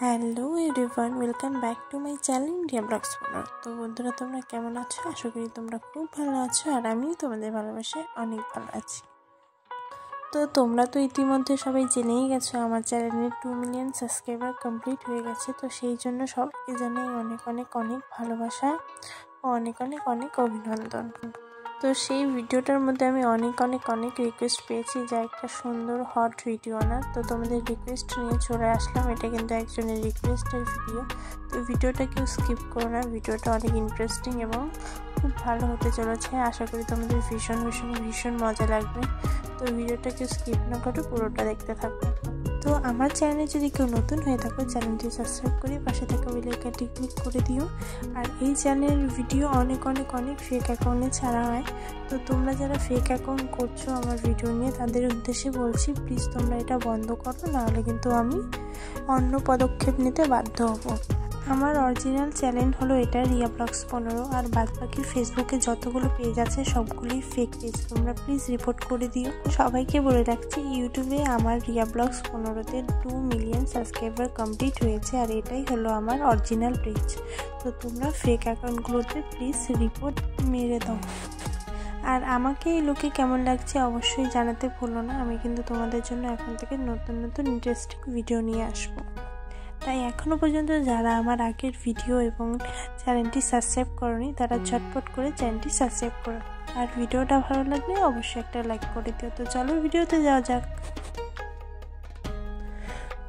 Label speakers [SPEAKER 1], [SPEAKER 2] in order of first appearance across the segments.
[SPEAKER 1] Hello everyone, welcome back to my channel India blogs follow. তো বন্ধুরা, তোমরা কেমন আছো? আশা করি তোমরা খুব ভালো আছো, আর আমিও তোমাদের ভালোবাসায় অনেক ভালো আছি। তো তোমরা তো ইতিমধ্যে সবাই জেনেই গেছো আমার চ্যানেলের 2 মিলিয়ন সাবস্ক্রাইবার কমপ্লিট হয়ে গেছে। তো সেই জন্য সবাইকে জানাই অনেক অনেক অনেক ভালোবাসা ও অনেক অনেক অনেক অভিনন্দন। তো সেই ভিডিওটার মধ্যে আমি অনেক অনেক অনেক রিকোয়েস্ট পেয়েছি যে একটা সুন্দর হট ভিডিও আনার। তো তোমাদের রিকোয়েস্ট নিয়ে চলে আসলাম। এটা কিন্তু একজনের রিকোয়েস্টের ভিডিও। তো ভিডিওটা কেউ স্কিপ করো না, ভিডিওটা অনেক ইন্টারেস্টিং এবং খুব ভালো হতে চলেছে। আশা করি তোমাদের ভীষণ ভীষণ ভীষণ মজা লাগবে। তো ভিডিওটা কেউ স্কিপ না করে পুরোটা দেখতে থাকো। তো আমার চ্যানেলে যদি কেউ নতুন হয়ে থাকো, চ্যানেলটি সাবস্ক্রাইব করে পাশে থাকা বেল আইকনটি ক্লিক করে দিও। আর এই চ্যানেলের ভিডিও অনেক অনেক অনেক ফেক অ্যাকাউন্টে ছাড়া হয়। তো তোমরা যারা ফেক অ্যাকাউন্ট করছো আমার ভিডিও নিয়ে, তাদের উদ্দেশ্যে বলছি, প্লিজ তোমরা এটা বন্ধ করো, নাহলে কিন্তু আমি অন্য পদক্ষেপ নিতে বাধ্য হব। আমার অরিজিনাল চ্যানেল হলো এটা, রিয়া ব্লগস 15, আর বাদবাকি ফেসবুকে যতগুলো পেজ আছে সবগুলোই ফেক পেজ। তোমরা প্লিজ রিপোর্ট করে দিও। সবাইকে বলে রাখছি, ইউটিউবে আমার রিয়া ব্লগস 15-তে 2 মিলিয়ন সাবস্ক্রাইবার কমপ্লিট হয়েছে, আর এটাই হলো আমার অরিজিনাল পেজ। তো তোমরা ফেক অ্যাকাউন্টগুলোতে প্লিজ রিপোর্ট মেরে দাও। আর আমাকে এই লোকে কেমন লাগছে অবশ্যই জানাতে ভুলো না। আমি কিন্তু তোমাদের জন্য এখন থেকে নতুন নতুন ইন্টারেস্টিং ভিডিও নিয়ে আসবো। তাই এখনও পর্যন্ত যারা আমার আগের ভিডিও এবং চ্যানেলটি সাবস্ক্রাইব করোনি, তারা ঝটপট করে চ্যানেলটি সাবস্ক্রাইব করো। আর ভিডিওটা ভালো লাগলে অবশ্যই একটা লাইক করে দিও। তো চলো ভিডিওতে যাওয়া যাক।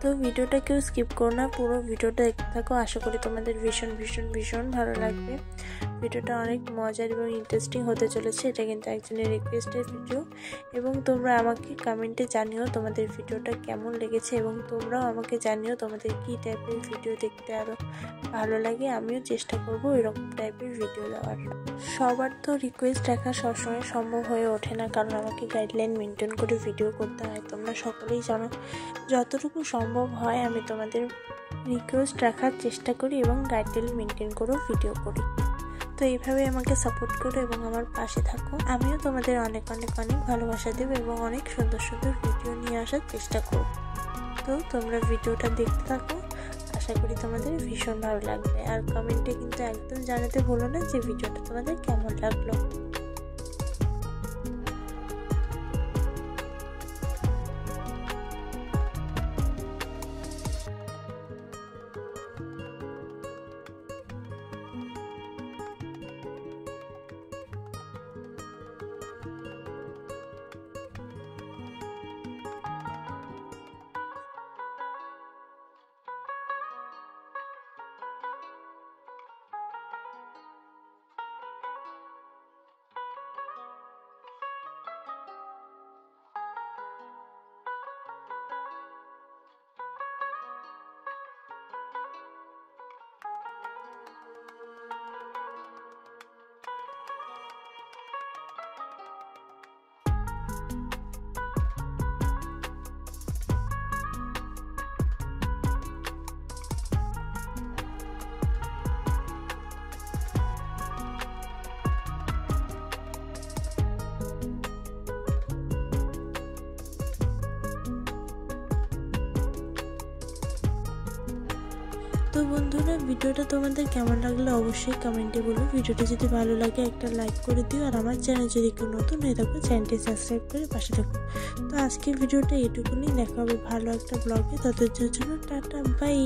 [SPEAKER 1] তো ভিডিওটা কেউ স্কিপ করো না, পুরো ভিডিওটা দেখতে থাকো। আশা করি তোমাদের ভীষণ ভীষণ ভীষণ ভালো লাগবে। ভিডিওটা অনেক মজার এবং ইন্টারেস্টিং হতে চলেছে। এটা কিন্তু একজনের রিকোয়েস্টের ভিডিও, এবং তোমরা আমাকে কমেন্টে জানিও তোমাদের ভিডিওটা কেমন লেগেছে, এবং তোমরাও আমাকে জানিও তোমাদের কী টাইপের ভিডিও দেখতে আরও ভালো লাগে। আমিও চেষ্টা করব এরকম টাইপের ভিডিও দেওয়ার। সবার তো রিকোয়েস্ট রাখা সবসময় সম্ভব হয়ে ওঠে না, কারণ আমাকে গাইডলাইন মেনটেন করে ভিডিও করতে হয়। তোমরা সকলেই জানো, যতটুকু সম্ভব হয় আমি তোমাদের রিকোয়েস্ট রাখার চেষ্টা করি এবং গাইডলাইন মেনটেন করেও ভিডিও করি। তো এইভাবে আমাকে সাপোর্ট করো এবং আমার পাশে থাকো। আমিও তোমাদের অনেক অনেক অনেক ভালোবাসা দেবো এবং অনেক সুন্দর সুন্দর ভিডিও নিয়ে আসার চেষ্টা করব। তো তোমরা ভিডিওটা দেখতে থাকো, আশা করি তোমাদের ভীষণ ভালো লাগবে। আর কমেন্টে কিন্তু একদম জানাতে ভুলো না যে ভিডিওটা তোমাদের কেমন লাগলো। তো বন্ধুরা, ভিডিওটা তোমাদের কেমন লাগলো অবশ্যই কমেন্টে বলো। ভিডিওটা যদি ভালো লাগে একটা লাইক করে দিও, আর আমার চ্যানেল যদি কেউ নতুন হয়ে থাকো চ্যানেলটি সাবস্ক্রাইব করে পাশে থাকো। তো আজকের ভিডিওটা এটুকুনি, দেখা হবে ভালো একটা ব্লগে। ততদিনের জন্য টাটা, বাই।